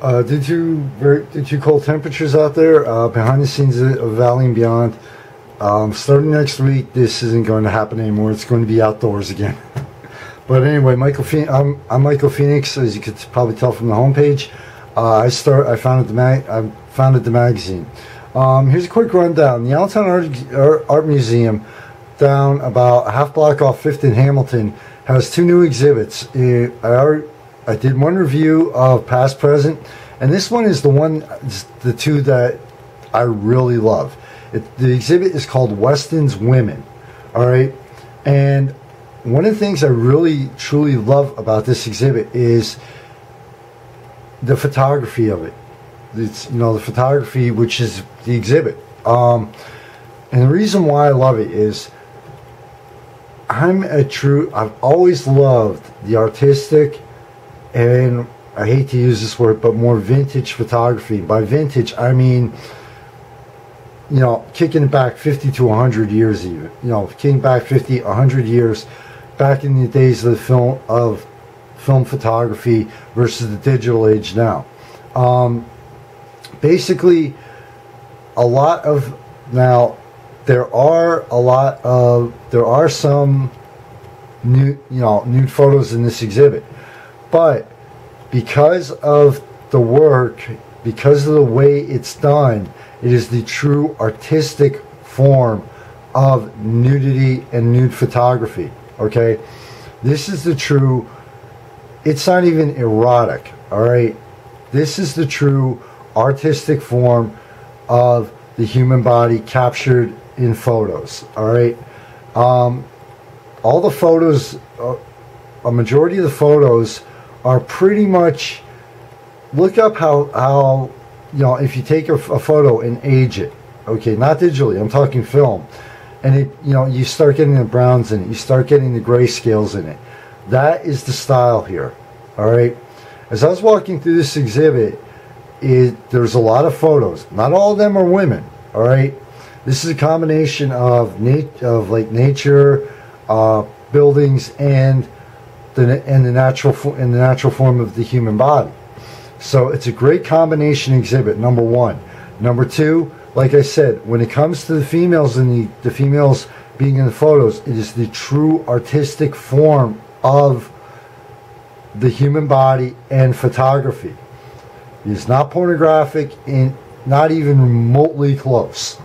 Did you cold temperatures out there? Behind the scenes of Valley and Beyond. Starting next week, this isn't going to happen anymore. It's going to be outdoors again. But anyway, I'm Michael Phoenix, as you could probably tell from the homepage. I founded the magazine. Here's a quick rundown. The Allentown Art Museum, down about a half block off 5th and Hamilton, has 2 new exhibits. I did one review of Past Present, and this one is the 2 that I really love. The exhibit is called Westons Women. All right, and one of the things I really truly love about this exhibit is the photography of it. It's, the photography, which is the exhibit. And the reason why I love it is I've always loved the artistic, and I hate to use this word, but more vintage photography. By vintage, I mean, kicking it back 50 to 100 years even. Kicking back 50, 100 years, back in the days of film photography versus the digital age now. Basically, there are some nude photos in this exhibit, but because of the work, because of the way it's done, it is the true artistic form of nudity and nude photography. Okay, this is the true. It's not even erotic. All right, this is the true artistic form of the human body captured in photos. All right, all the photos, a majority of the photos are pretty much. Look up how if you take a photo and age it, okay, not digitally, I'm talking film, and you start getting the browns in it, you start getting the grayscales in it. That is the style here. All right, as I was walking through this exhibit, there's a lot of photos. Not all of them are women. All right, this is a combination of nature, buildings, and the natural form of the human body. So it's a great combination exhibit, number one. Number two, like I said, when it comes to the females and the females being in the photos, it is the true artistic form of the human body and photography. It is not pornographic, and not even remotely close.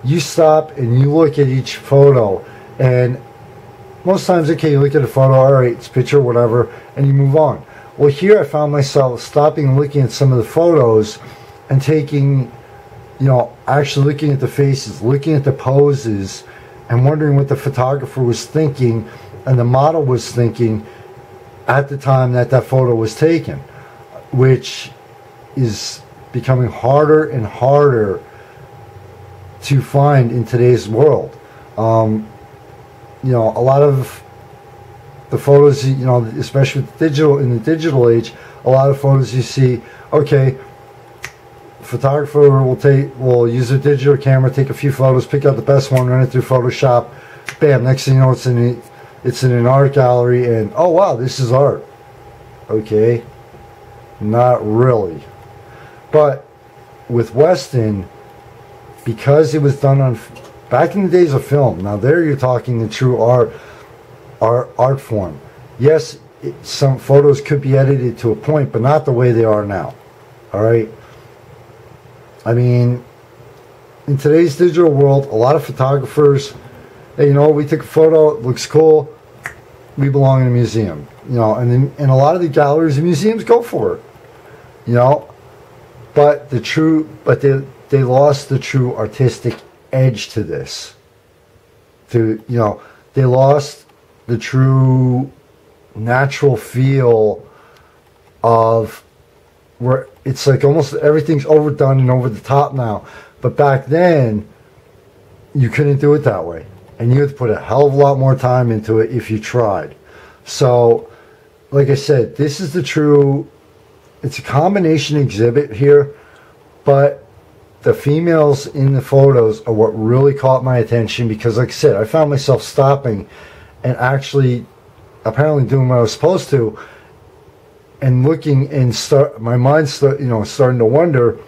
You stop and you look at each photo, and most times, okay, you look at a photo, all right, it's a picture, whatever, and you move on. Well, here I found myself stopping and looking at some of the photos and taking, actually looking at the faces, looking at the poses, and wondering what the photographer was thinking and the model was thinking at the time that photo was taken, which is becoming harder and harder to find in today's world. A lot of the photos, especially with in the digital age, a lot of photos you see, okay, photographer will use a digital camera, take a few photos, pick out the best one, run it through Photoshop, bam, next thing you know, it's in an art gallery, and oh wow, this is art. Okay, not really. But with Weston, because it was done back in the days of film, now there you're talking the true art form. Yes, some photos could be edited to a point, but not the way they are now. All right. I mean, in today's digital world, a lot of photographers, hey, we took a photo, it looks cool, we belong in a museum, and a lot of the galleries and museums go for it, but they lost the true artistic edge to this. They lost the true natural feel of where it's like almost everything's overdone and over the top now. But back then, you couldn't do it that way. And you had to put a hell of a lot more time into it if you tried. So, like I said, this is it's a combination exhibit here, but the females in the photos are what really caught my attention, because like I said, I found myself stopping and actually apparently doing what I was supposed to, and looking and my mind starting to wonder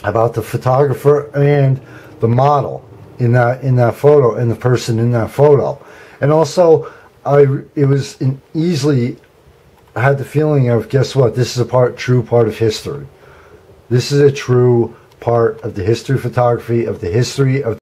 about the photographer and the model in that photo and the person in that photo. And also it was easily, I had the feeling of, guess what, this is a true part of history. This is a true part of the history of photography, of the history of